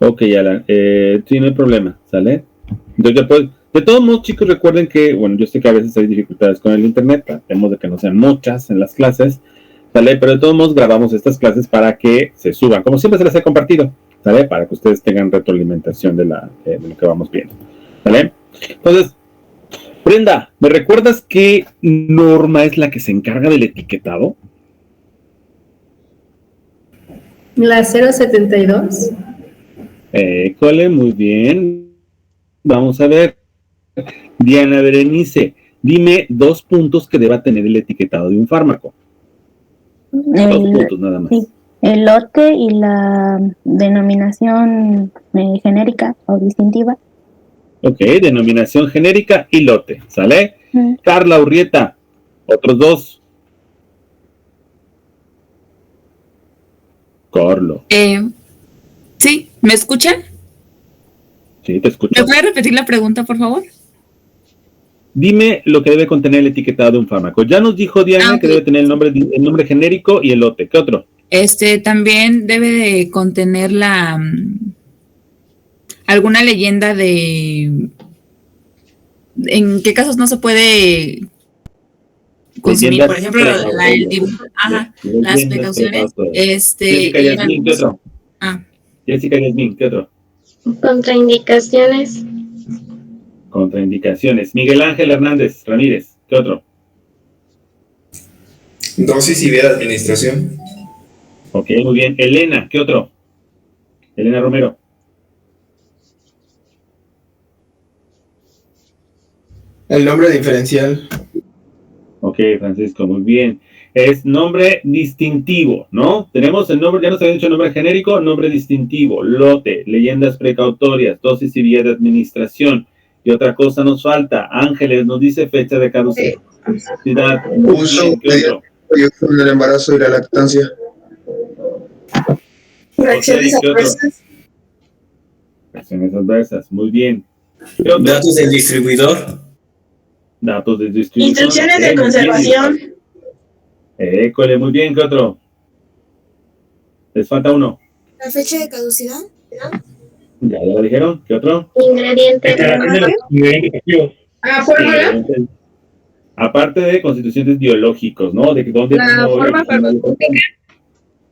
Ok, Alan, sí, no hay problema, ¿sale? Entonces, después, de todos modos, chicos, recuerden que, bueno, yo sé que a veces hay dificultades con el internet, tratemos de que no sean muchas en las clases, ¿sale? Pero de todos modos grabamos estas clases para que se suban, como siempre se las he compartido, ¿sale? Para que ustedes tengan retroalimentación de lo que vamos viendo, ¿sale? Entonces, Brenda, ¿me recuerdas qué norma es la que se encarga del etiquetado? La 072. Cole, muy bien. Vamos a ver. Diana Berenice, dime 2 puntos que deba tener el etiquetado de un fármaco. 2 puntos nada más. Sí, el lote y la denominación genérica o distintiva. Ok, denominación genérica y lote, ¿sale? Carla Urrieta, otros 2. Carlo. Sí, ¿me escuchan? Sí, te escucho. ¿Me puede repetir la pregunta, por favor? Dime lo que debe contener el etiquetado de un fármaco. Ya nos dijo Diana que debe tener el nombre genérico y el lote. ¿Qué otro? También debe de contener alguna leyenda de en qué casos no se puede consumir, por ejemplo, las precauciones. Jessica Yasmín, ¿qué otro? Jessica Yasmín, ¿qué otro? Contraindicaciones. Contraindicaciones. Miguel Ángel Hernández Ramírez, ¿qué otro? Dosis y vía de administración. Ok, muy bien. Elena, ¿qué otro? Elena Romero. El nombre diferencial. Ok, Francisco, muy bien. Es nombre distintivo, ¿no? Tenemos el nombre, ya nos había dicho nombre genérico, nombre distintivo, lote, leyendas precautorias, dosis y vía de administración. Y otra cosa nos falta, Ángeles nos dice fecha de caducidad. Uso en el embarazo y la lactancia. Reacciones adversas. Reacciones adversas, muy bien. Datos del distribuidor. Datos del distribuidor. Instrucciones de conservación. École, muy bien. ¿Qué otro? Les falta uno. La fecha de caducidad. Ya lo dijeron. ¿Qué otro? Ingredientes. Fórmula. Aparte de constituyentes biológicos, ¿no? De dónde la forma farmacéutica.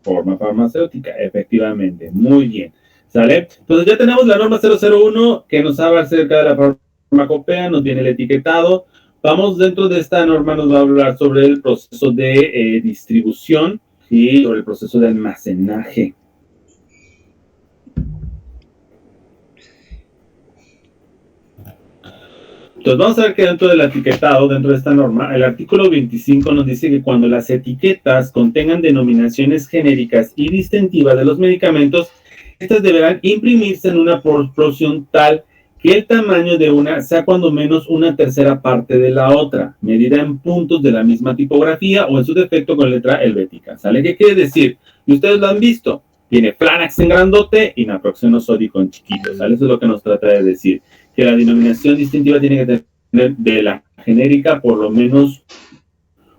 Forma farmacéutica, efectivamente. Muy bien. ¿Sale? Entonces ya tenemos la norma 001 que nos habla acerca de la farmacopea, nos viene el etiquetado. Vamos dentro de esta norma, nos va a hablar sobre el proceso de distribución y sobre el proceso de almacenaje. Entonces vamos a ver que dentro del etiquetado, dentro de esta norma, el artículo 25 nos dice que cuando las etiquetas contengan denominaciones genéricas y distintivas de los medicamentos, estas deberán imprimirse en una proporción tal que el tamaño de una sea cuando menos una tercera parte de la otra, medida en puntos de la misma tipografía o en su defecto con letra helvética. ¿Sale? ¿Qué quiere decir? Y ustedes lo han visto. Tiene Flanax en grandote y naproxeno sódico en chiquito. ¿Sale? Eso es lo que nos trata de decir. Que la denominación distintiva tiene que tener de la genérica por lo menos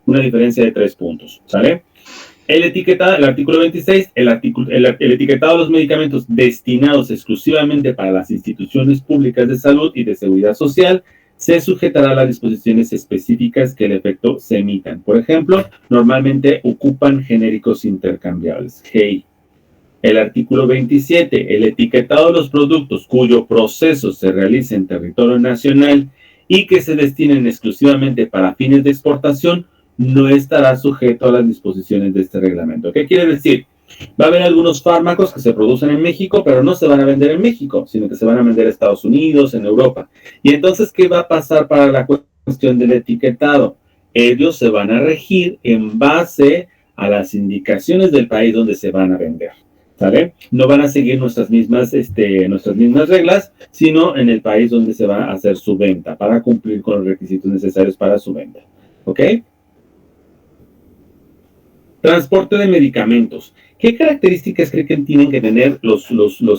una diferencia de 3 puntos. ¿Sale? El etiquetado, el artículo 26, el etiquetado de los medicamentos destinados exclusivamente para las instituciones públicas de salud y de seguridad social se sujetará a las disposiciones específicas que el efecto se emitan. Por ejemplo, normalmente ocupan genéricos intercambiables. GI. El artículo 27, el etiquetado de los productos cuyo proceso se realice en territorio nacional y que se destinen exclusivamente para fines de exportación no estará sujeto a las disposiciones de este reglamento. ¿Qué quiere decir? Va a haber algunos fármacos que se producen en México, pero no se van a vender en México, sino que se van a vender en Estados Unidos, en Europa. Y entonces, ¿qué va a pasar para la cuestión del etiquetado? Ellos se van a regir en base a las indicaciones del país donde se van a vender. ¿Sale? No van a seguir nuestras mismas reglas, sino en el país donde se va a hacer su venta, para cumplir con los requisitos necesarios para su venta. ¿Ok? Transporte de medicamentos. ¿Qué características creen que tienen que tener los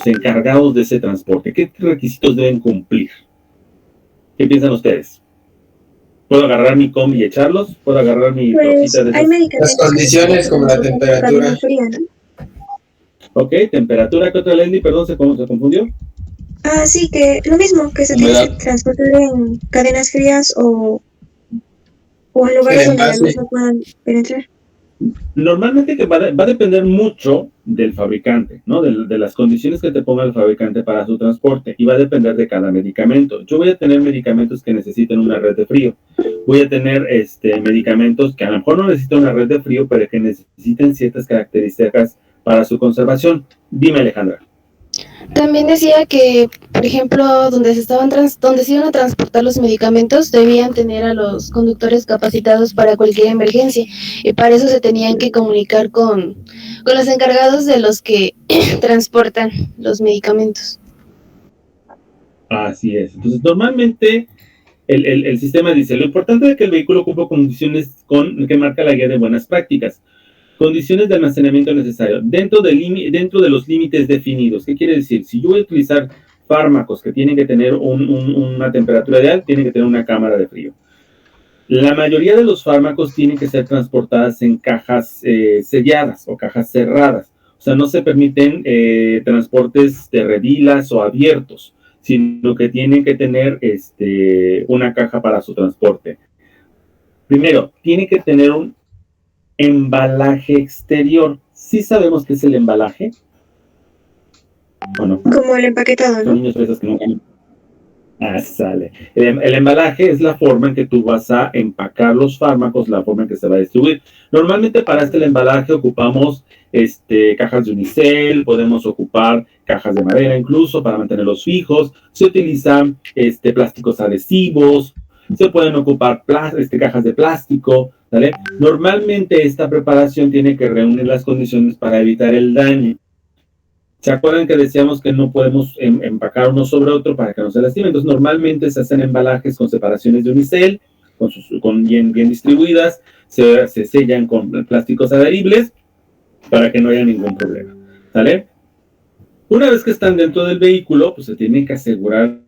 encargados de ese transporte? ¿Qué requisitos deben cumplir? ¿Qué piensan ustedes? ¿Puedo agarrar mi combi y echarlos? ¿Puedo agarrar mi trocita de Hay medicamentos. Las condiciones como la temperatura. Ok, temperatura, ¿qué otra, Leslie? Perdón, ¿se confundió? Sí, que lo mismo, que se tiene que transportar en cadenas frías o en lugares donde la luz no pueda penetrar. Normalmente que va a depender mucho del fabricante, ¿no? De las condiciones que te ponga el fabricante para su transporte, y va a depender de cada medicamento. Yo voy a tener medicamentos que necesiten una red de frío. Voy a tener medicamentos que a lo mejor no necesitan una red de frío, pero que necesiten ciertas características para su conservación. Dime, Alejandra. También decía que, por ejemplo, donde se iban a transportar los medicamentos, debían tener a los conductores capacitados para cualquier emergencia, y para eso se tenían que comunicar con los encargados de los que transportan los medicamentos. Así es. Entonces, normalmente el sistema dice, lo importante es que el vehículo cumpla condiciones que marca la guía de buenas prácticas. Condiciones de almacenamiento necesario dentro de los límites definidos. ¿Qué quiere decir? Si yo voy a utilizar fármacos que tienen que tener una temperatura ideal, tienen que tener una cámara de frío. La mayoría de los fármacos tienen que ser transportadas en cajas selladas o cajas cerradas. O sea, no se permiten transportes de redilas o abiertos, sino que tienen que tener una caja para su transporte. Primero, tiene que tener un embalaje exterior. ¿Sí sabemos qué es el embalaje? ¿O no? Como el empaquetado, ¿no? Niños fresas que no. Sale. El embalaje es la forma en que tú vas a empacar los fármacos, la forma en que se va a distribuir. Normalmente para el embalaje ocupamos cajas de unicel, podemos ocupar cajas de madera incluso para mantenerlos fijos. Se utilizan plásticos adhesivos, se pueden ocupar cajas de plástico, ¿vale? Normalmente esta preparación tiene que reunir las condiciones para evitar el daño. ¿Se acuerdan que decíamos que no podemos empacar uno sobre otro para que no se lastimen? Entonces, normalmente se hacen embalajes con separaciones de unicel, con bien distribuidas, se sellan con plásticos adheribles para que no haya ningún problema, ¿vale? Una vez que están dentro del vehículo, pues se tiene que asegurar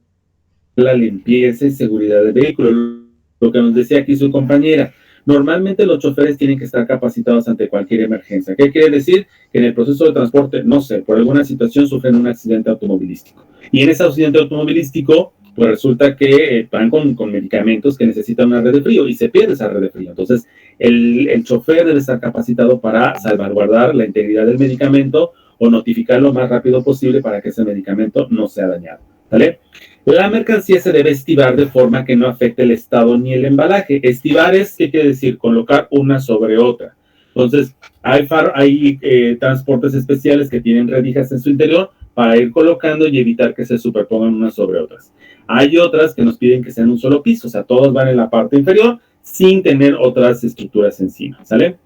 la limpieza y seguridad del vehículo. Lo que nos decía aquí su compañera, normalmente los choferes tienen que estar capacitados ante cualquier emergencia. ¿Qué quiere decir? Que en el proceso de transporte, no sé, por alguna situación sufren un accidente automovilístico. Y en ese accidente automovilístico, pues resulta que van con medicamentos que necesitan una red de frío y se pierde esa red de frío. Entonces, el chofer debe estar capacitado para salvaguardar la integridad del medicamento o notificar lo más rápido posible para que ese medicamento no sea dañado, ¿vale? La mercancía se debe estibar de forma que no afecte el estado ni el embalaje. Estibar es, ¿qué quiere decir? Colocar una sobre otra. Entonces, hay transportes especiales que tienen rendijas en su interior para ir colocando y evitar que se superpongan unas sobre otras. Hay otras que nos piden que sean un solo piso, o sea, todos van en la parte inferior sin tener otras estructuras encima, ¿sale?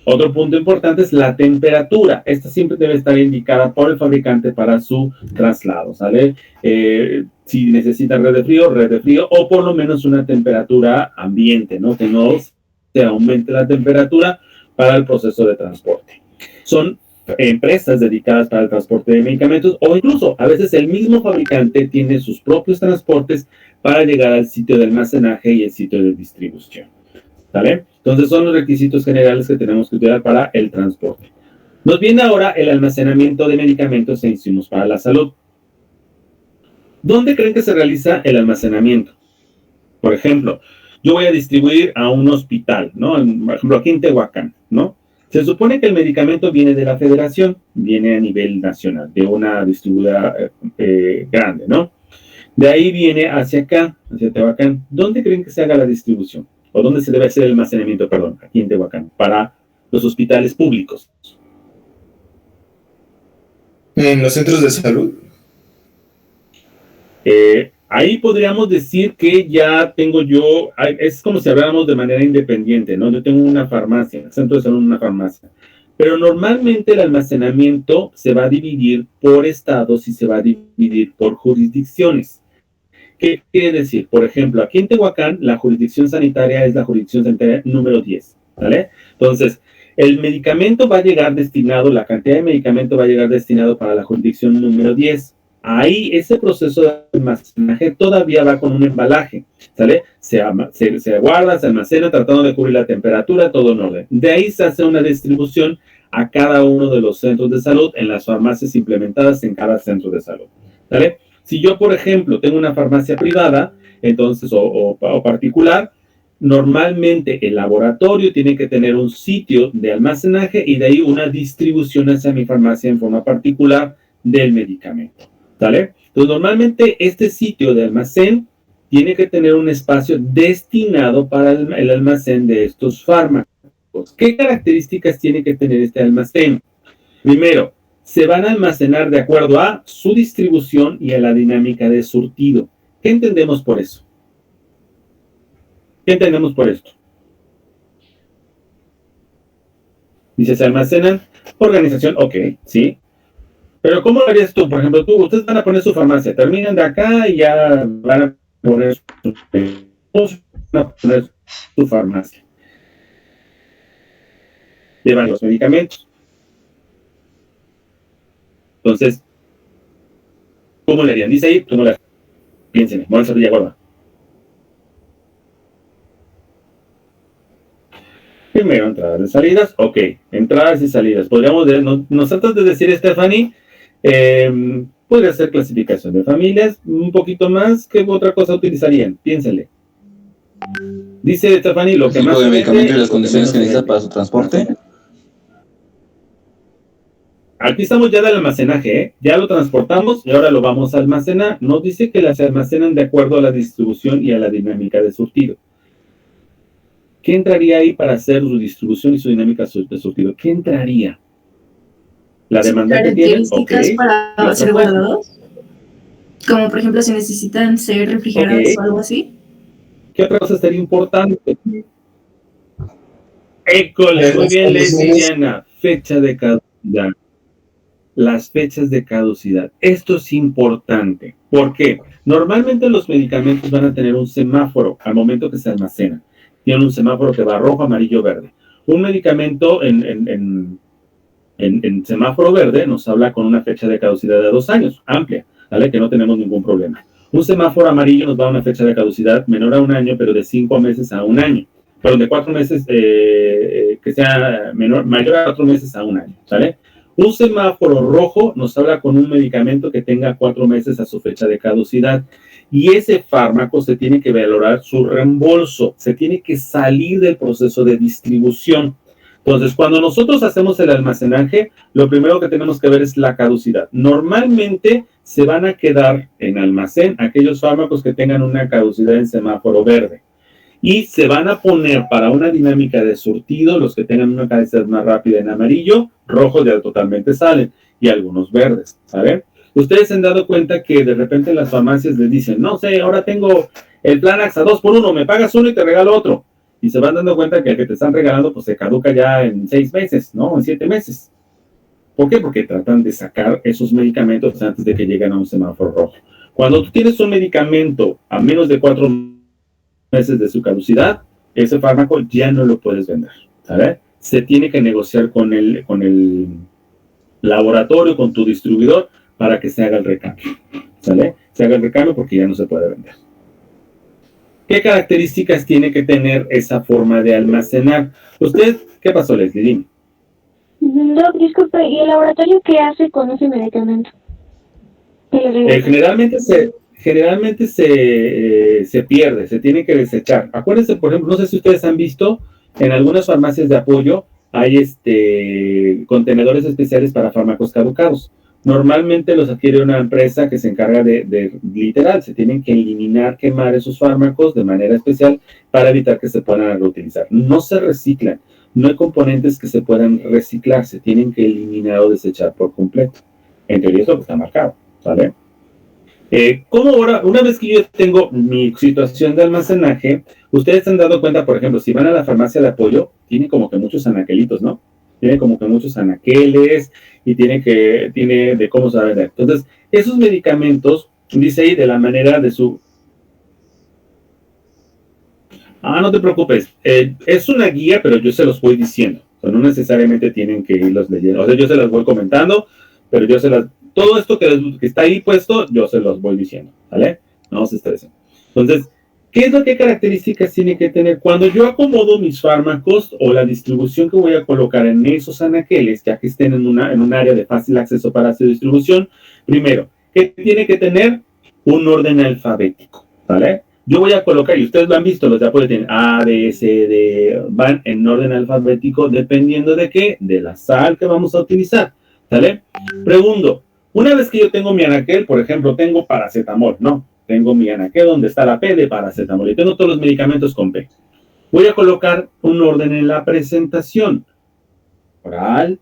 Otro punto importante es la temperatura. Esta siempre debe estar indicada por el fabricante para su traslado, ¿sale? Si necesitan red de frío, o por lo menos una temperatura ambiente, ¿no? Que no se aumente la temperatura para el proceso de transporte. Son empresas dedicadas para el transporte de medicamentos, o incluso a veces el mismo fabricante tiene sus propios transportes para llegar al sitio de almacenaje y el sitio de distribución, ¿vale? Entonces son los requisitos generales que tenemos que utilizar para el transporte. Nos viene ahora el almacenamiento de medicamentos e insumos para la salud. ¿Dónde creen que se realiza el almacenamiento? Por ejemplo, yo voy a distribuir a un hospital, ¿no? Por ejemplo, aquí en Tehuacán, ¿no? Se supone que el medicamento viene de la federación, viene a nivel nacional, de una distribuidora grande, ¿no? De ahí viene hacia acá, hacia Tehuacán. ¿Dónde creen que se haga la distribución? ¿O dónde se debe hacer el almacenamiento, perdón, aquí en Tehuacán, para los hospitales públicos? ¿En los centros de salud? Ahí podríamos decir que ya tengo yo, es como si habláramos de manera independiente, ¿no? Yo tengo una farmacia, el centro de salud una farmacia. Pero normalmente el almacenamiento se va a dividir por estados y se va a dividir por jurisdicciones. ¿Qué quiere decir? Por ejemplo, aquí en Tehuacán, la jurisdicción sanitaria es la jurisdicción sanitaria número 10, ¿vale? Entonces, el medicamento va a llegar destinado, la cantidad de medicamento va a llegar destinado para la jurisdicción número 10. Ahí ese proceso de almacenaje todavía va con un embalaje, ¿sale? Se guarda, se almacena, tratando de cubrir la temperatura, todo en orden. De ahí se hace una distribución a cada uno de los centros de salud en las farmacias implementadas en cada centro de salud. ¿Vale? Si yo, por ejemplo, tengo una farmacia privada, entonces, o particular, normalmente el laboratorio tiene que tener un sitio de almacenaje y de ahí una distribución hacia mi farmacia en forma particular del medicamento. ¿Vale? Entonces, normalmente este sitio de almacén tiene que tener un espacio destinado para el almacén de estos fármacos. ¿Qué características tiene que tener este almacén? Primero, se van a almacenar de acuerdo a su distribución y a la dinámica de surtido. ¿Qué entendemos por eso? ¿Qué entendemos por esto? Dice, se almacenan, organización, ok, sí. Pero ¿cómo lo harías tú? Por ejemplo, ustedes van a poner su farmacia, terminan de acá y ya van a poner su farmacia. Llevan los medicamentos. Entonces, ¿cómo le harían? Dice ahí, tú no le harías. Piénsenme, Monza Villagorba. Primero, entradas y salidas. Ok, entradas y salidas. Podríamos ver, nos tratas de decir, Stephanie, podría ser clasificación de familias, un poquito más. ¿Qué otra cosa utilizarían? Piénsenle. Dice Stephanie, lo que más... ¿El medicamento y las condiciones que necesitas para su transporte? Aquí estamos ya del almacenaje, ¿eh? Ya lo transportamos y ahora lo vamos a almacenar. Nos dice que las almacenan de acuerdo a la distribución y a la dinámica de surtido. ¿Qué entraría ahí para hacer su distribución y su dinámica de surtido? ¿Qué entraría? ¿La demanda que tienen? ¿Características para ser guardados? Como por ejemplo si necesitan ser refrigerados o algo así. ¿Qué otra cosa sería importante? École, muy bien, Lesbiana. Fecha de caducidad. Las fechas de caducidad. Esto es importante. ¿Por qué? Normalmente los medicamentos van a tener un semáforo al momento que se almacenan. Tienen un semáforo que va rojo, amarillo, verde. Un medicamento en semáforo verde nos habla con una fecha de caducidad de 2 años, amplia, ¿vale? Que no tenemos ningún problema. Un semáforo amarillo nos da una fecha de caducidad menor a 1 año, pero de 5 meses a 1 año. Perdón, de 4 meses, que sea mayor a 4 meses a 1 año, ¿vale? Un semáforo rojo nos habla con un medicamento que tenga 4 meses a su fecha de caducidad. Y ese fármaco se tiene que valorar su reembolso, se tiene que salir del proceso de distribución. Entonces, cuando nosotros hacemos el almacenaje, lo primero que tenemos que ver es la caducidad. Normalmente se van a quedar en almacén aquellos fármacos que tengan una caducidad en semáforo verde. Y se van a poner para una dinámica de surtido los que tengan una caducidad más rápida en amarillo, rojos ya totalmente salen, y algunos verdes, ¿saben? Ustedes se han dado cuenta que de repente en las farmacias les dicen, no sé, ahora tengo el plan AXA 2x1, me pagas uno y te regalo otro. Y se van dando cuenta que el que te están regalando pues se caduca ya en 6 meses, ¿no? En 7 meses. ¿Por qué? Porque tratan de sacar esos medicamentos antes de que lleguen a un semáforo rojo. Cuando tú tienes un medicamento a menos de 4 meses de su caducidad, ese fármaco ya no lo puedes vender, ¿sabes? Se tiene que negociar con el laboratorio, con tu distribuidor, para que se haga el recambio, ¿sale? Se haga el recambio porque ya no se puede vender. ¿Qué características tiene que tener esa forma de almacenar? ¿Usted qué pasó, Leslie? Dime. No, disculpe, ¿y el laboratorio qué hace con ese medicamento? Generalmente se pierde, se tiene que desechar. Acuérdense, por ejemplo, no sé si ustedes han visto, en algunas farmacias de apoyo hay contenedores especiales para fármacos caducados. Normalmente los adquiere una empresa que se encarga de literal, se tienen que eliminar, quemar esos fármacos de manera especial para evitar que se puedan reutilizar. No se reciclan, no hay componentes que se puedan reciclar, se tienen que eliminar o desechar por completo. En teoría eso está marcado, ¿vale? ¿Cómo ahora, una vez que yo tengo mi situación de almacenaje, ustedes se han dado cuenta, por ejemplo, si van a la farmacia de apoyo, tiene como que muchos anaquelitos, ¿no? Tiene como que muchos anaqueles y tiene de cómo se va a vender. Entonces, esos medicamentos, dice ahí, de la manera de su... no te preocupes, es una guía, pero yo se los voy diciendo. O sea, no necesariamente tienen que irlos leyendo. O sea, yo se las voy comentando, pero yo se las... Todo esto que está ahí puesto, yo se los voy diciendo, ¿vale? No se estresen. Entonces, ¿Qué características tiene que tener? Cuando yo acomodo mis fármacos o la distribución que voy a colocar en esos anaqueles, ya que estén en un área de fácil acceso para su distribución, primero, ¿qué tiene que tener? Un orden alfabético, ¿vale? Yo voy a colocar, y ustedes lo han visto, los de apoyo tienen A, B, C, D, van en orden alfabético, dependiendo de qué, de la sal que vamos a utilizar, ¿vale? Pregunto, una vez que yo tengo mi anaquel, por ejemplo, tengo paracetamol, ¿no? Tengo mi anaquel donde está la P de paracetamol y tengo todos los medicamentos con P. Voy a colocar un orden en la presentación. Oral,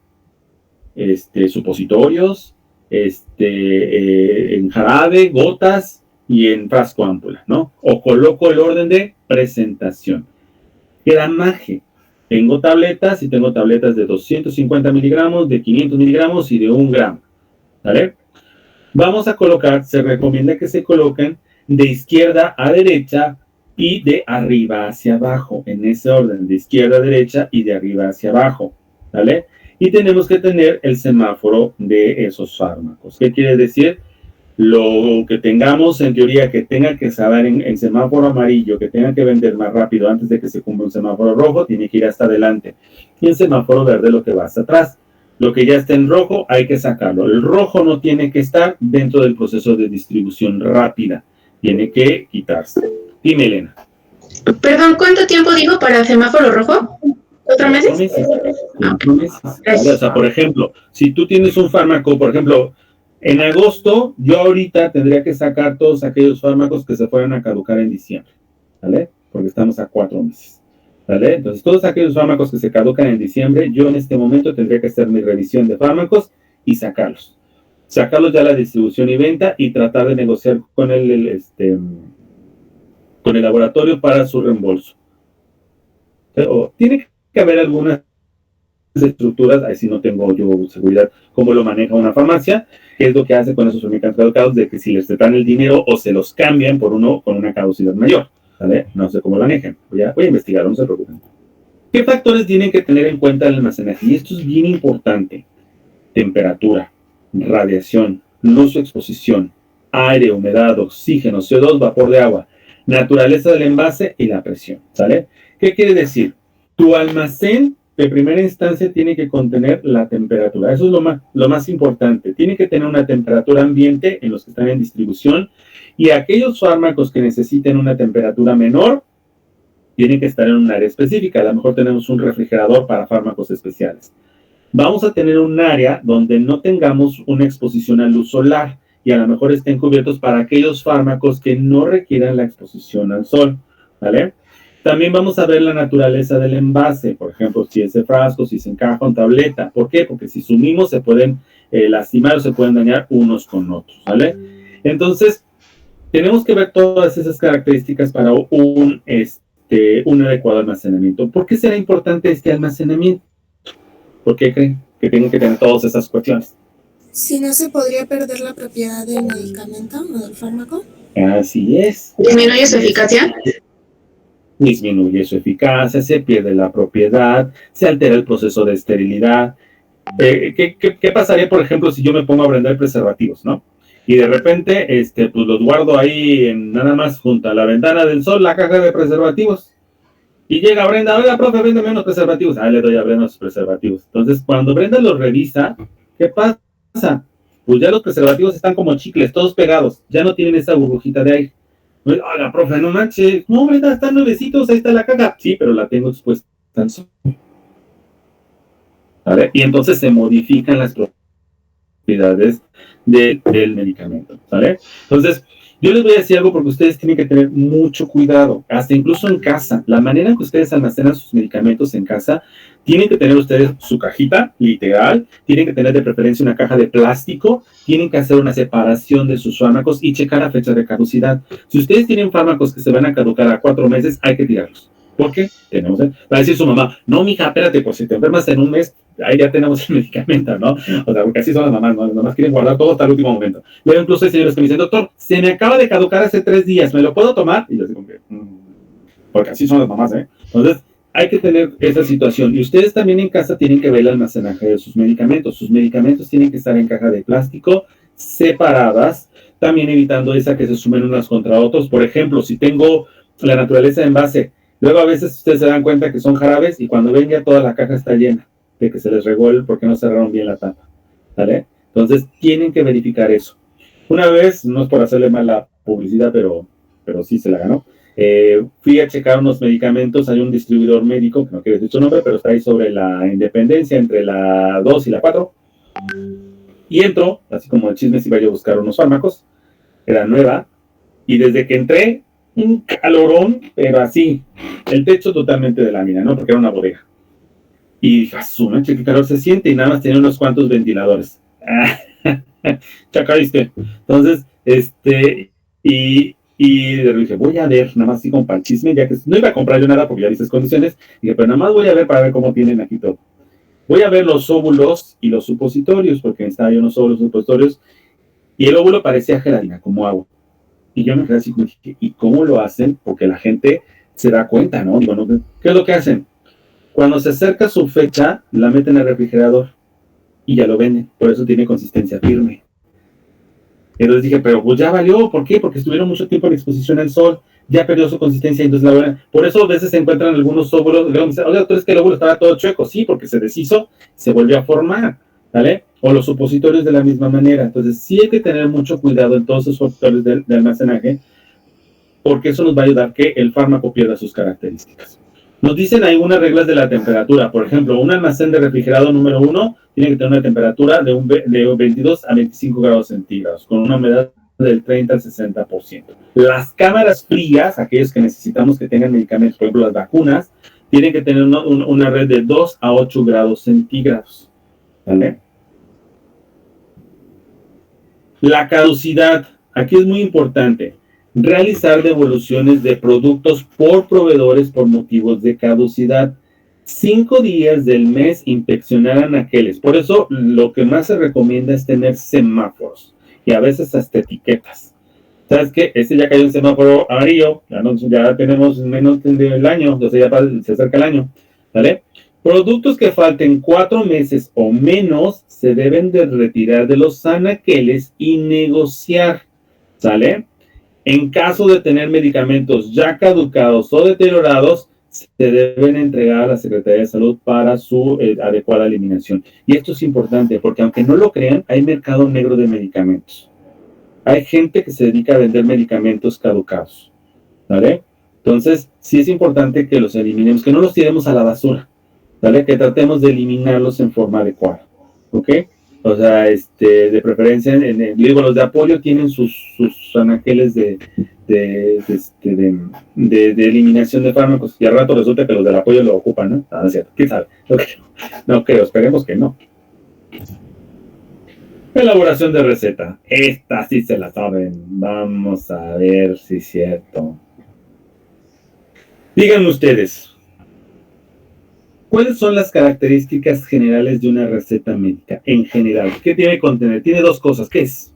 supositorios, en jarabe, gotas y en frasco ámpula, ¿no? O coloco el orden de presentación. Gramaje. Tengo tabletas y tengo tabletas de 250 miligramos, de 500 miligramos y de 1 gramo, ¿vale? Vamos a colocar, se recomienda que se coloquen de izquierda a derecha y de arriba hacia abajo, en ese orden, de izquierda a derecha y de arriba hacia abajo, ¿vale? Y tenemos que tener el semáforo de esos fármacos. ¿Qué quiere decir? Lo que tengamos, en teoría, que tenga que saber en semáforo amarillo, que tenga que vender más rápido antes de que se cumpla un semáforo rojo, tiene que ir hasta adelante. Y en semáforo verde lo que va hasta atrás. Lo que ya está en rojo hay que sacarlo. El rojo no tiene que estar dentro del proceso de distribución rápida. Tiene que quitarse. Dime, Elena. Perdón, ¿cuánto tiempo digo para semáforo rojo? ¿4 meses? 4 meses. 4 meses. ¿Vale? O sea, por ejemplo, si tú tienes un fármaco, por ejemplo, en agosto, yo ahorita tendría que sacar todos aquellos fármacos que se fueran a caducar en diciembre, ¿vale? Porque estamos a 4 meses, ¿vale? Entonces, todos aquellos fármacos que se caducan en diciembre, yo en este momento tendría que hacer mi revisión de fármacos y sacarlos. Sacarlos ya a la distribución y venta y tratar de negociar con con el laboratorio para su reembolso. Tiene que haber algunas estructuras, ahí sí no tengo yo seguridad cómo lo maneja una farmacia, qué es lo que hace con esos medicamentos caducados, de que si les dan el dinero o se los cambian por uno con una caducidad mayor, ¿vale? No sé cómo lo manejan, voy a investigar, no se preocupen. ¿Qué factores tienen que tener en cuenta el almacenaje? Y esto es bien importante. Temperatura, radiación, luz o exposición, aire, humedad, oxígeno, CO2, vapor de agua, naturaleza del envase y la presión, ¿sale? ¿Qué quiere decir? Tu almacén de primera instancia tiene que contener la temperatura. Eso es lo más importante. Tiene que tener una temperatura ambiente en los que están en distribución y aquellos fármacos que necesiten una temperatura menor tienen que estar en un área específica. A lo mejor tenemos un refrigerador para fármacos especiales. Vamos a tener un área donde no tengamos una exposición a luz solar y a lo mejor estén cubiertos para aquellos fármacos que no requieran la exposición al sol, ¿vale? También vamos a ver la naturaleza del envase, por ejemplo, si es de frasco, si se encaja en tableta. ¿Por qué? Porque si sumimos se pueden lastimar o se pueden dañar unos con otros, ¿vale? Entonces, tenemos que ver todas esas características para un adecuado almacenamiento. ¿Por qué será importante este almacenamiento? ¿Por qué creen que tienen que tener todas esas cuestiones? Si no, ¿se podría perder la propiedad del medicamento o del fármaco? Así es. ¿Disminuye su eficacia? Disminuye su eficacia, se pierde la propiedad, se altera el proceso de esterilidad. ¿Qué pasaría, por ejemplo, si yo me pongo a vender preservativos, ¿no? Y de repente, pues los guardo ahí nada más junto a la ventana del sol, la caja de preservativos. Y llega Brenda, oiga, profe, véndeme unos preservativos. Le doy a Brenda los preservativos. Entonces, cuando Brenda los revisa, ¿qué pasa? Pues ya los preservativos están como chicles, todos pegados. Ya no tienen esa burbujita de aire. Oiga, profe, no manches. No, Brenda, están nuevecitos, ahí está la caja. Sí, pero la tengo expuesta al sol. ¿Vale? Y entonces se modifican las propiedades del medicamento, ¿vale? Entonces, yo les voy a decir algo porque ustedes tienen que tener mucho cuidado, hasta incluso en casa. La manera en que ustedes almacenan sus medicamentos en casa, tienen que tener ustedes su cajita, literal, tienen que tener de preferencia una caja de plástico, tienen que hacer una separación de sus fármacos y checar la fecha de caducidad. Si ustedes tienen fármacos que se van a caducar a 4 meses, hay que tirarlos. ¿Por qué? Va a decir su mamá, no, mija, espérate, pues si te enfermas en un mes, ahí ya tenemos el medicamento, ¿no? O sea, porque así son las mamás, ¿no? Las mamás quieren guardar todo hasta el último momento. Luego incluso hay señores que me dicen, doctor, se me acaba de caducar hace 3 días, ¿me lo puedo tomar? Y yo digo, porque así son las mamás, ¿eh? Entonces, hay que tener esa situación. Y ustedes también en casa tienen que ver el almacenaje de sus medicamentos. Sus medicamentos tienen que estar en caja de plástico, separadas, también evitando esa que se sumen unas contra otros. Por ejemplo, si tengo la naturaleza de envase. Luego a veces ustedes se dan cuenta que son jarabes y cuando ven ya toda la caja está llena de que se les regó porque no cerraron bien la tapa, ¿vale? Entonces tienen que verificar eso. Una vez, no es por hacerle mala publicidad, pero sí se la ganó, fui a checar unos medicamentos. Hay un distribuidor médico, que no quiero decir su nombre, pero está ahí sobre la Independencia, entre la 2 y la 4, y entro, así como el chisme, si iba yo a buscar unos fármacos, era nueva, y desde que entré, un calorón, pero así, el techo totalmente de lámina, ¿no? Porque era una bodega. Y dije, qué calor se siente, y nada más tenía unos cuantos ventiladores. Ya caíste. Entonces, y dije, voy a ver, nada más así como para el chisme, ya que no iba a comprar yo nada porque ya dices condiciones, dije, pero nada más voy a ver para ver cómo tienen aquí todo. Voy a ver los óvulos y los supositorios, porque estaba yo unos óvulos y supositorios, y el óvulo parecía gelatina, como agua. Y yo me quedé así, ¿y cómo lo hacen? Porque la gente se da cuenta, ¿no? Digo, ¿no? ¿Qué es lo que hacen? Cuando se acerca su fecha, la meten al refrigerador y ya lo venden. Por eso tiene consistencia firme. Entonces dije, pero pues ya valió. ¿Por qué? Porque estuvieron mucho tiempo en exposición al sol, ya perdió su consistencia. Entonces por eso a veces se encuentran algunos óvulos. Luego me dicen, oye, doctor, es que el óvulo estaba todo chueco. Sí, porque se deshizo, se volvió a formar, ¿vale? O los supositorios de la misma manera. Entonces sí hay que tener mucho cuidado en todos esos factores de almacenaje, porque eso nos va a ayudar que el fármaco pierda sus características. Nos dicen algunas reglas de la temperatura. Por ejemplo, un almacén de refrigerado número 1 tiene que tener una temperatura de 22 a 25 grados centígrados, con una humedad del 30 al 60%. Las cámaras frías, aquellos que necesitamos que tengan medicamentos, por ejemplo las vacunas, tienen que tener una red de 2 a 8 grados centígrados. ¿Vale? La caducidad, aquí es muy importante. Realizar devoluciones de productos por proveedores por motivos de caducidad. 5 días del mes inspeccionar anaqueles. Por eso lo que más se recomienda es tener semáforos y a veces hasta etiquetas. ¿Sabes qué? Ya cayó un semáforo amarillo, ya tenemos menos del año, entonces ya se acerca el año, ¿vale? Productos que falten 4 meses o menos se deben de retirar de los anaqueles y negociar, ¿sale? En caso de tener medicamentos ya caducados o deteriorados, se deben entregar a la Secretaría de Salud para su adecuada eliminación. Y esto es importante porque, aunque no lo crean, hay mercado negro de medicamentos. Hay gente que se dedica a vender medicamentos caducados, ¿vale? Entonces, sí es importante que los eliminemos, que no los tiremos a la basura, ¿vale? Que tratemos de eliminarlos en forma adecuada, ¿ok? O sea, de preferencia, digo, los de apoyo tienen sus anaqueles de eliminación de fármacos, y al rato resulta que los del apoyo lo ocupan, ¿no? Ah, es cierto, ¿quién sabe? No creo, esperemos que no. Elaboración de receta. Esta sí se la saben. Vamos a ver si es cierto. Díganme ustedes, ¿cuáles son las características generales de una receta médica en general? ¿Qué tiene que contener? Tiene 2 cosas. ¿Qué es?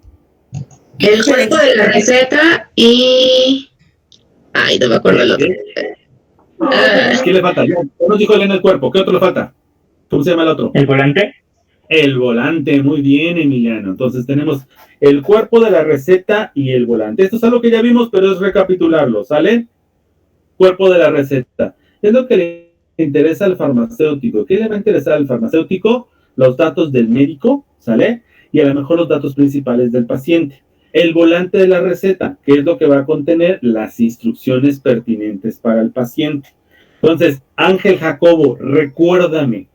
El cuerpo de la receta y... Ay, no me acuerdo el otro. ¿Qué le falta? No nos dijo Elena el cuerpo. ¿Qué otro le falta? ¿Cómo se llama el otro? ¿El volante? El volante. Muy bien, Emiliano. Entonces tenemos el cuerpo de la receta y el volante. Esto es algo que ya vimos, pero es recapitularlo, ¿sale? Cuerpo de la receta. Es lo que le interesa al farmacéutico. ¿Qué le va a interesar al farmacéutico? Los datos del médico, ¿sale? Y a lo mejor los datos principales del paciente. El volante de la receta, que es lo que va a contener las instrucciones pertinentes para el paciente. Entonces, Ángel Jacobo, recuérdame,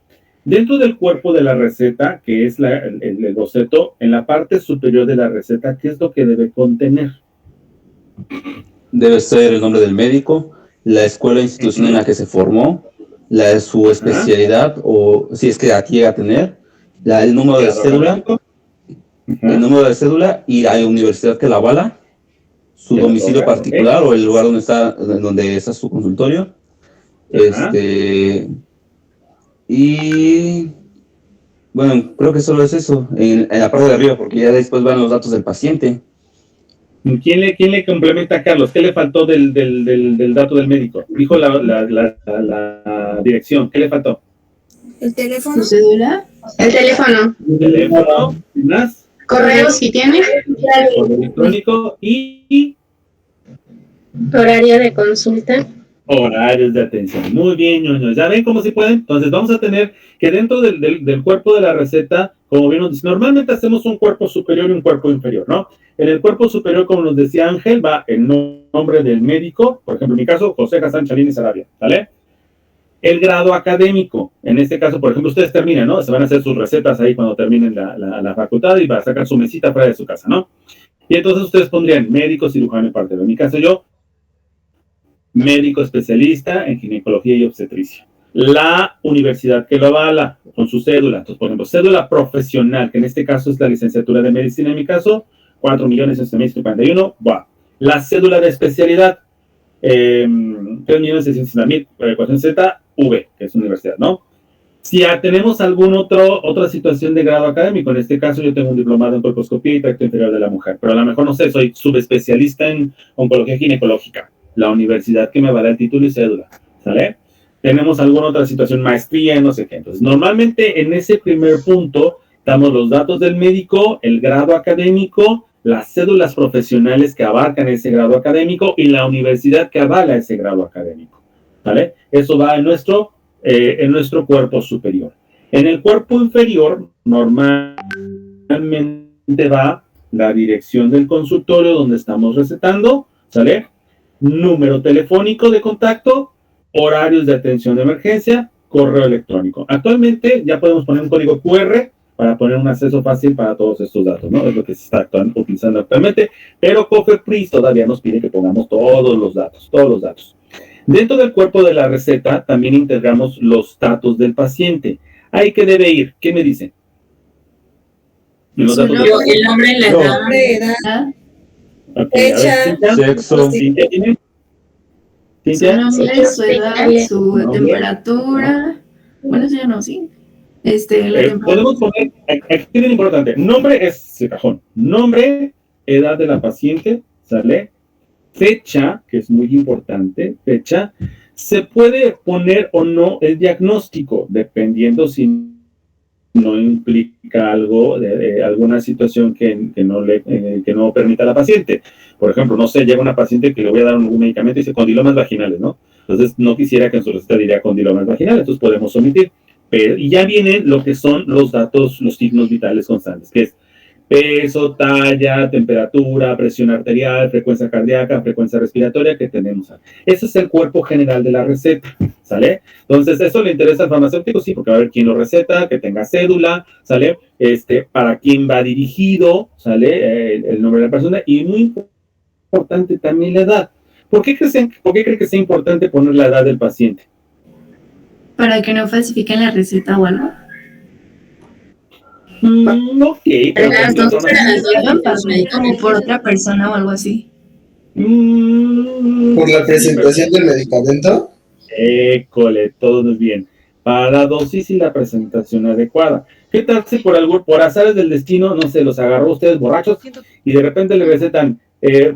dentro del cuerpo de la receta, que es el boceto, en la parte superior de la receta, ¿qué es lo que debe contener? Debe ser el nombre del médico, la escuela o institución en la que se formó, su especialidad, o si es que aquí llega a tener, el número de cédula, el número de cédula y la universidad que la avala, su domicilio particular o el lugar donde está su consultorio, y bueno, creo que solo es eso en la parte de arriba, porque ya después van los datos del paciente. ¿Quién le complementa a Carlos? ¿Qué le faltó del dato del médico? Dijo la dirección. ¿Qué le faltó? ¿El teléfono? ¿Su cédula? El teléfono. ¿El teléfono? ¿Más? Correo si tiene. Correo electrónico y Horario de consulta. Horarios de atención. Muy bien, ñoños. ¿Ya ven cómo se pueden? Entonces vamos a tener que dentro del cuerpo de la receta, como bien nos dice, normalmente hacemos un cuerpo superior y un cuerpo inferior, ¿no? En el cuerpo superior, como nos decía Ángel, va el nombre del médico, por ejemplo, en mi caso, José Hassan Chalini Sarabia, ¿vale? El grado académico, en este caso, por ejemplo, ustedes terminan, ¿no? Se van a hacer sus recetas ahí cuando terminen la facultad y van a sacar su mesita fuera de su casa, ¿no? Y entonces ustedes pondrían médico, cirujano y partero. En mi caso yo, médico especialista en ginecología y obstetricia. La universidad que lo avala con su cédula, entonces, por ejemplo, cédula profesional, que en este caso es la licenciatura de medicina, en mi caso, 4.641.000, ¡buah! La cédula de especialidad, 3.600.000, ecuación Z, V, que es universidad, ¿no? Si tenemos otra situación de grado académico, en este caso yo tengo un diplomado en colposcopía y tracto inferior de la mujer, pero a lo mejor, no sé, soy subespecialista en oncología ginecológica, la universidad que me vale el título y cédula, ¿sale? Tenemos alguna otra situación, maestría, no sé qué. Entonces, normalmente en ese primer punto damos los datos del médico, el grado académico, las cédulas profesionales que abarcan ese grado académico y la universidad que avala ese grado académico, ¿vale? Eso va en nuestro cuerpo superior. En el cuerpo inferior, normalmente va la dirección del consultorio donde estamos recetando, ¿sale? Número telefónico de contacto, horarios de atención de emergencia, correo electrónico. Actualmente ya podemos poner un código QR para poner un acceso fácil para todos estos datos, ¿no? Es lo que se está utilizando actualmente, pero COFEPRIS todavía nos pide que pongamos todos los datos. Dentro del cuerpo de la receta también integramos los datos del paciente. ¿Ahí qué debe ir? ¿Qué me dicen? El nombre, la edad. Okay, fecha, sexo. ¿Cintia tiene? Su nombre, su edad, su temperatura. Bueno, eso ya no, sí. Podemos poner, aquí es bien importante, nombre es de cajón, nombre, edad de la paciente, ¿sale? Fecha, que es muy importante, fecha, se puede poner o no el diagnóstico, dependiendo si no implica algo, alguna situación que no permita a la paciente. Por ejemplo, no sé, llega una paciente que le voy a dar un medicamento y dice condilomas vaginales, ¿no? Entonces, no quisiera que en su receta diría condilomas vaginales, entonces podemos omitir. Y ya vienen lo que son los datos, los signos vitales constantes, que es peso, talla, temperatura, presión arterial, frecuencia cardíaca, frecuencia respiratoria que tenemos. Ese es el cuerpo general de la receta, ¿sale? Entonces, ¿eso le interesa al farmacéutico? Sí, porque va a ver quién lo receta, que tenga cédula, ¿sale? Para quién va dirigido, ¿sale? El nombre de la persona y muy importante también la edad. ¿Por qué creen que sea importante poner la edad del paciente? Para que no falsifiquen la receta o algo. Ok, pero como por otra persona o algo así. ¿Por la presentación del medicamento? École, todo muy bien. Para la dosis y la presentación adecuada. ¿Qué tal si por azares del destino, no sé, los agarró ustedes borrachos y de repente le recetan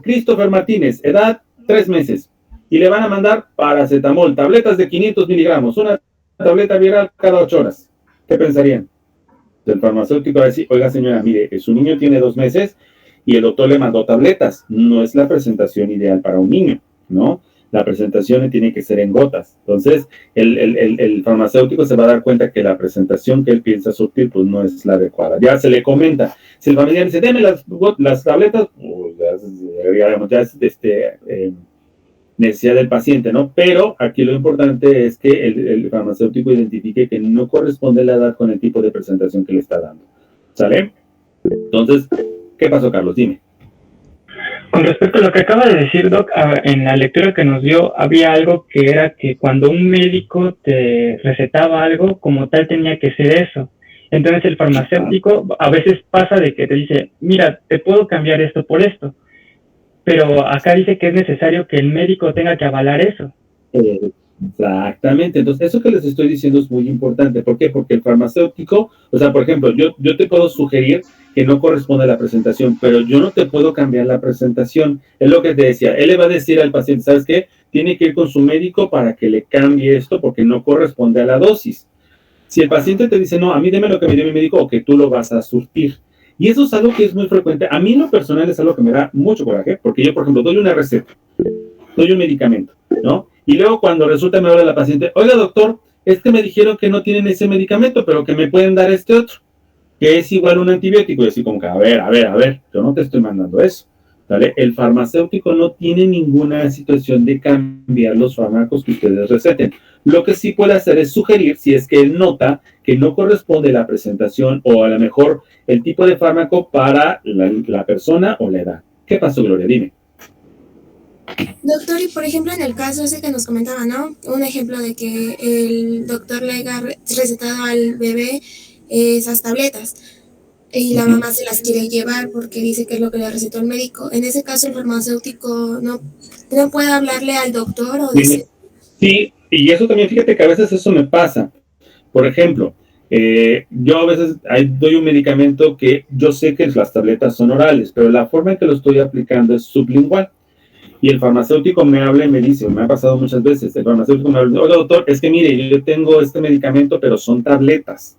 Christopher Martínez, edad 3 meses, y le van a mandar paracetamol, tabletas de 500 miligramos, una tableta viral cada 8 horas? ¿Qué pensarían? El farmacéutico va a decir, oiga señora, mire, su niño tiene 2 meses y el doctor le mandó tabletas. No es la presentación ideal para un niño, ¿no? La presentación tiene que ser en gotas. Entonces, el farmacéutico se va a dar cuenta que la presentación que él piensa surtir, pues no es la adecuada. Ya se le comenta. Si el familiar dice, deme las tabletas, pues ya es necesidad del paciente, ¿no? Pero aquí lo importante es que el farmacéutico identifique que no corresponde la edad con el tipo de presentación que le está dando. ¿Sale? Entonces, ¿qué pasó, Carlos? Dime. Con respecto a lo que acaba de decir, Doc, en la lectura que nos dio, había algo que era que cuando un médico te recetaba algo, como tal tenía que ser eso. Entonces el farmacéutico a veces pasa de que te dice, mira, te puedo cambiar esto por esto. Pero acá dice que es necesario que el médico tenga que avalar eso. Exactamente. Entonces, eso que les estoy diciendo es muy importante. ¿Por qué? Porque el farmacéutico, o sea, por ejemplo, yo te puedo sugerir que no corresponde a la presentación, pero yo no te puedo cambiar la presentación. Es lo que te decía. Él le va a decir al paciente, ¿sabes qué? Tiene que ir con su médico para que le cambie esto porque no corresponde a la dosis. Si el paciente te dice, no, a mí deme lo que me dio mi médico o que tú lo vas a surtir. Y eso es algo que es muy frecuente. A mí en lo personal es algo que me da mucho coraje, porque yo, por ejemplo, doy una receta. doy un medicamento, ¿no? Y luego cuando resulta me habla la paciente, oiga doctor, es que me dijeron que no tienen ese medicamento, pero que me pueden dar este otro, que es igual a un antibiótico. Y así como que, a ver, yo no te estoy mandando eso, ¿vale? El farmacéutico no tiene ninguna situación de cambiar los fármacos que ustedes receten. Lo que sí puede hacer es sugerir, si es que él nota que no corresponde la presentación o a lo mejor el tipo de fármaco para la persona o la edad. ¿Qué pasó, Gloria? Dime. Doctor, y por ejemplo en el caso ese que nos comentaba, ¿no? Un ejemplo de que el doctor le haya recetado al bebé esas tabletas y la mamá se las quiere llevar porque dice que es lo que le recetó el médico. En ese caso el farmacéutico no puede hablarle al doctor o decir... Sí, y eso también, fíjate que a veces eso me pasa. Por ejemplo, yo a veces doy un medicamento que yo sé que las tabletas son orales, pero la forma en que lo estoy aplicando es sublingual. Y el farmacéutico me habla y me dice, me ha pasado muchas veces, el farmacéutico me habla, oiga doctor, es que mire, yo tengo este medicamento, pero son tabletas.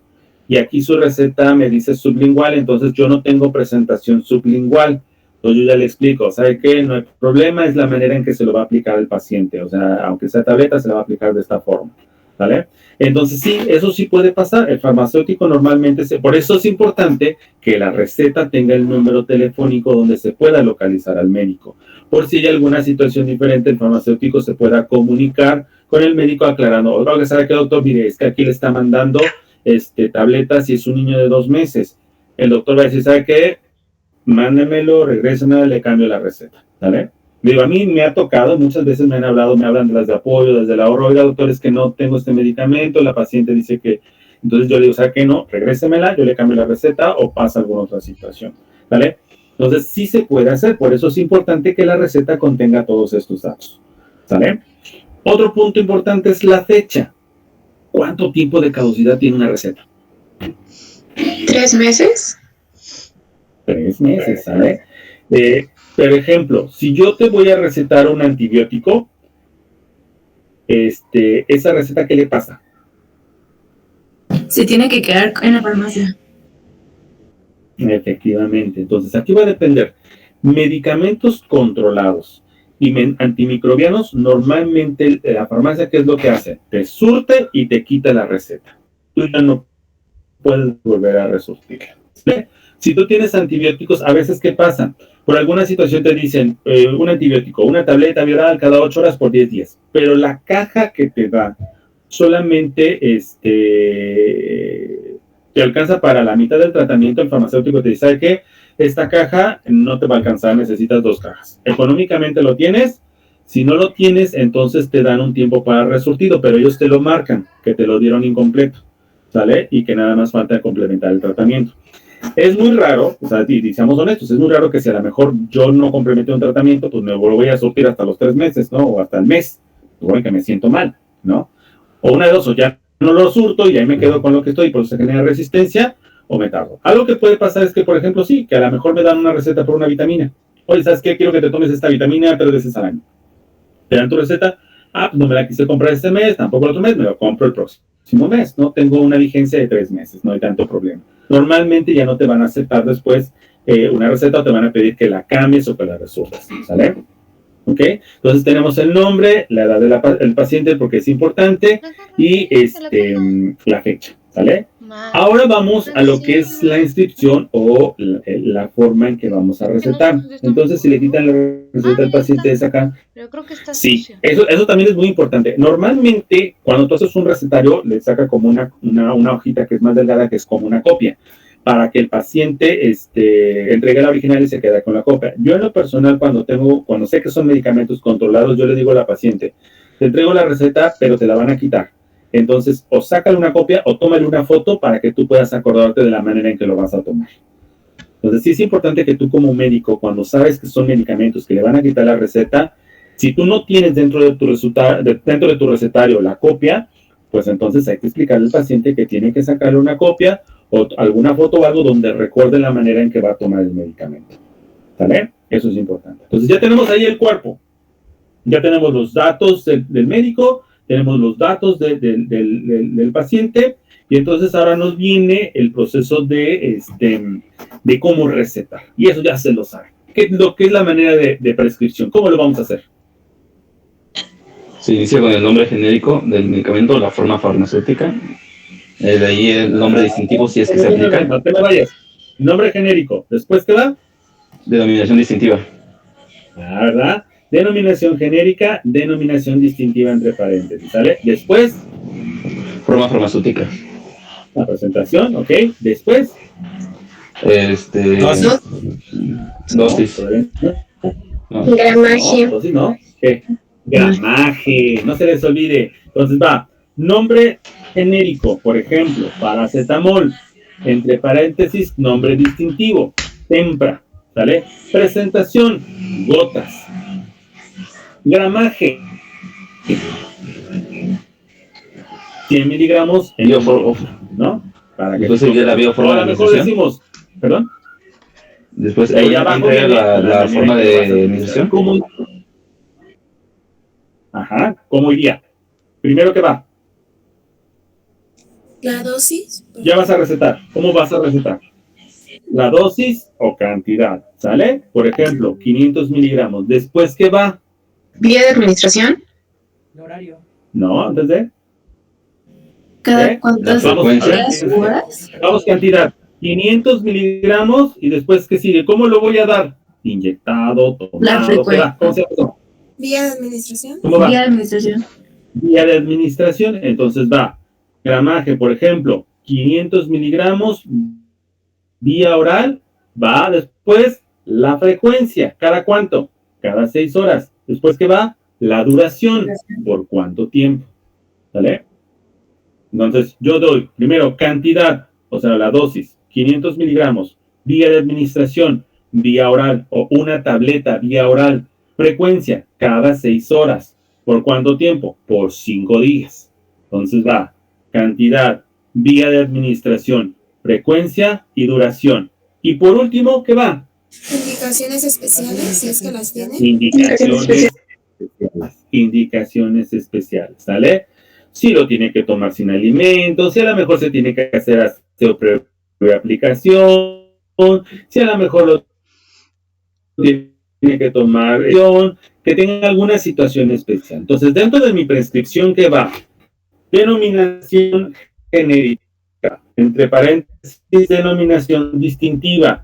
Y aquí su receta me dice sublingual, entonces yo no tengo presentación sublingual. Entonces yo ya le explico, ¿sabe qué? No hay problema, es la manera en que se lo va a aplicar el paciente. O sea, aunque sea tableta, se la va a aplicar de esta forma, ¿vale? Entonces sí, eso sí puede pasar. El farmacéutico normalmente, por eso es importante que la receta tenga el número telefónico donde se pueda localizar al médico. Por si hay alguna situación diferente, el farmacéutico se pueda comunicar con el médico aclarando, oiga, ¿sabe qué, doctor? Mire, es que aquí le está mandando tabletas y es un niño de 2 meses. El doctor va a decir, ¿sabe qué? Mándemelo, regrésenme, le cambio la receta, ¿vale? Digo, a mí me ha tocado, muchas veces me hablan de las de apoyo, desde el ahorro, oiga, doctor, es que no tengo este medicamento, la paciente dice que, entonces yo le digo, ¿sabe qué? No, regrésemela, yo le cambio la receta o pasa alguna otra situación, ¿vale? Entonces sí se puede hacer, por eso es importante que la receta contenga todos estos datos, ¿sale? Otro punto importante es la fecha. ¿Cuánto tiempo de caducidad tiene una receta? 3 meses. 3 meses, ¿sale? Por ejemplo, si yo te voy a recetar un antibiótico, esa receta, ¿qué le pasa? Se tiene que quedar en la farmacia. Efectivamente. Entonces, aquí va a depender. Medicamentos controlados y antimicrobianos, normalmente la farmacia, ¿qué es lo que hace? Te surte y te quita la receta. Tú ya no puedes volver a resurtirla. ¿Sí? Si tú tienes antibióticos, a veces, ¿qué pasa? Por alguna situación te dicen un antibiótico, una tableta viral cada 8 horas por 10 días, pero la caja que te da solamente te alcanza para la mitad del tratamiento. El farmacéutico te dice, ¿sabe qué? Esta caja no te va a alcanzar, necesitas 2 cajas. Económicamente lo tienes, si no lo tienes, entonces te dan un tiempo para resurtido, pero ellos te lo marcan, que te lo dieron incompleto, ¿sale? Y que nada más falta complementar el tratamiento. Es muy raro, o sea, y seamos honestos, es muy raro que si a lo mejor yo no complementé un tratamiento, pues me lo voy a surtir hasta los 3 meses, ¿no? O hasta el mes, bueno, que me siento mal, ¿no? O una de dos, o ya no lo surto y ahí me quedo con lo que estoy y por eso se genera resistencia, o me tardo. Algo que puede pasar es que, por ejemplo, sí, que a lo mejor me dan una receta por una vitamina. Oye, ¿sabes qué? Quiero que te tomes esta vitamina 3 veces al año. Te dan tu receta, pues no me la quise comprar este mes, tampoco el otro mes, me lo compro el próximo mes, ¿no? Tengo una vigencia de 3 meses, no hay tanto problema. Normalmente ya no te van a aceptar después una receta o te van a pedir que la cambies o que la resuelvas, ¿sale? ¿Ok? Entonces tenemos el nombre, la edad del paciente porque es importante y la fecha, ¿sale? Ahora vamos a lo que es la inscripción o la forma en que vamos a recetar. Entonces, si le quitan la receta al paciente es acá. Sí, eso también es muy importante. Normalmente, cuando tú haces un recetario, le saca como una hojita que es más delgada, que es como una copia, para que el paciente entregue la original y se quede con la copia. Yo en lo personal, cuando sé que son medicamentos controlados, yo le digo a la paciente, te entrego la receta, pero te la van a quitar. Entonces, o sácale una copia o tómale una foto para que tú puedas acordarte de la manera en que lo vas a tomar. Entonces, sí es importante que tú como médico, cuando sabes que son medicamentos que le van a quitar la receta, si tú no tienes dentro de tu recetario la copia, pues entonces hay que explicarle al paciente que tiene que sacarle una copia o alguna foto o algo donde recuerde la manera en que va a tomar el medicamento. ¿Sale? Eso es importante. Entonces, ya tenemos ahí el cuerpo. Ya tenemos los datos del médico, tenemos los datos del paciente y entonces ahora nos viene el proceso de cómo recetar. Y eso ya se lo sabe. ¿Qué es la manera de prescripción? ¿Cómo lo vamos a hacer? Se inicia con el nombre genérico del medicamento, la forma farmacéutica. De ahí el nombre distintivo, si es que se aplica. No te me vayas. Nombre genérico. ¿Después qué va? Denominación distintiva. Ah, ¿verdad? Denominación genérica, denominación distintiva entre paréntesis, ¿sale? Después, forma farmacéutica. La presentación, ok. Después, dosis. No. Gramaje. No, dosis no. ¿Qué? Gramaje, no se les olvide. Entonces va, nombre genérico, por ejemplo, paracetamol, entre paréntesis, nombre distintivo, tempra, ¿sale? Presentación, gotas. Gramaje, 100 miligramos en ¿no? Para que entonces ya la bioforma de mejor decimos, ¿perdón? Después ahí abajo la forma de administración. Ajá, ¿cómo iría? Primero que va. La dosis. Ya vas a recetar. ¿Cómo vas a recetar? La dosis o cantidad, ¿sale? Por ejemplo, 500 miligramos. ¿Después qué va? ¿Vía de administración? El horario. No, antes de. ¿Cada cuántas horas? Vamos, cantidad. 500 miligramos y después, ¿qué sigue? ¿Cómo lo voy a dar? Inyectado, tomado, ¿cómo se llama? Vía de administración. ¿Cómo va? Vía de administración. Vía de administración, entonces va. Gramaje, por ejemplo, 500 miligramos, vía oral, va después la frecuencia. ¿Cada cuánto? Cada 6 horas. Después, ¿qué va? La duración. ¿Por cuánto tiempo? ¿Vale? Entonces, yo doy primero cantidad, o sea, la dosis, 500 miligramos, vía de administración, vía oral, o una tableta vía oral. Frecuencia, cada 6 horas. ¿Por cuánto tiempo? Por 5 días. Entonces va, cantidad, vía de administración, frecuencia y duración. Y por último, ¿qué va? Indicaciones especiales, si es que las tiene. Indicaciones especiales, ¿sale? Si lo tiene que tomar sin alimentos, si a lo mejor se tiene que hacer aplicación, si a lo mejor lo tiene que tomar, que tenga alguna situación especial. Entonces, dentro de mi prescripción, ¿qué va? Denominación genérica, entre paréntesis, denominación distintiva.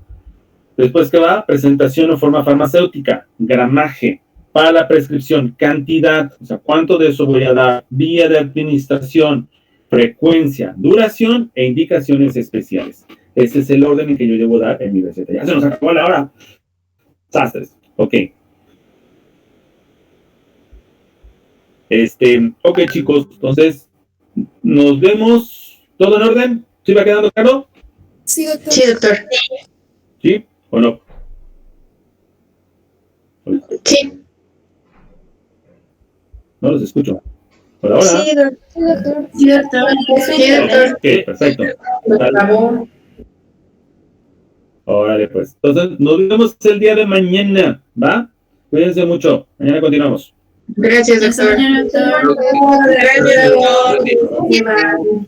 Después, ¿qué va? Presentación o forma farmacéutica, gramaje. Para la prescripción, cantidad, o sea, ¿cuánto de eso voy a dar? Vía de administración, frecuencia, duración e indicaciones especiales. Ese es el orden en que yo debo dar en mi receta. Ya se nos acabó la hora. Sastres. Ok. Ok, chicos, entonces, nos vemos. ¿Todo en orden? ¿Sí va quedando claro? Sí, doctor. Sí, doctor. ¿Sí o no? Sí. No los escucho. Por ahora. Sí, doctor. Sí, doctor. Sí, doctor. Ok, perfecto. Por favor. Órale, pues. Entonces, nos vemos el día de mañana, ¿va? Cuídense mucho. Mañana continuamos. Gracias, doctor. Gracias, doctor. Gracias, doctor.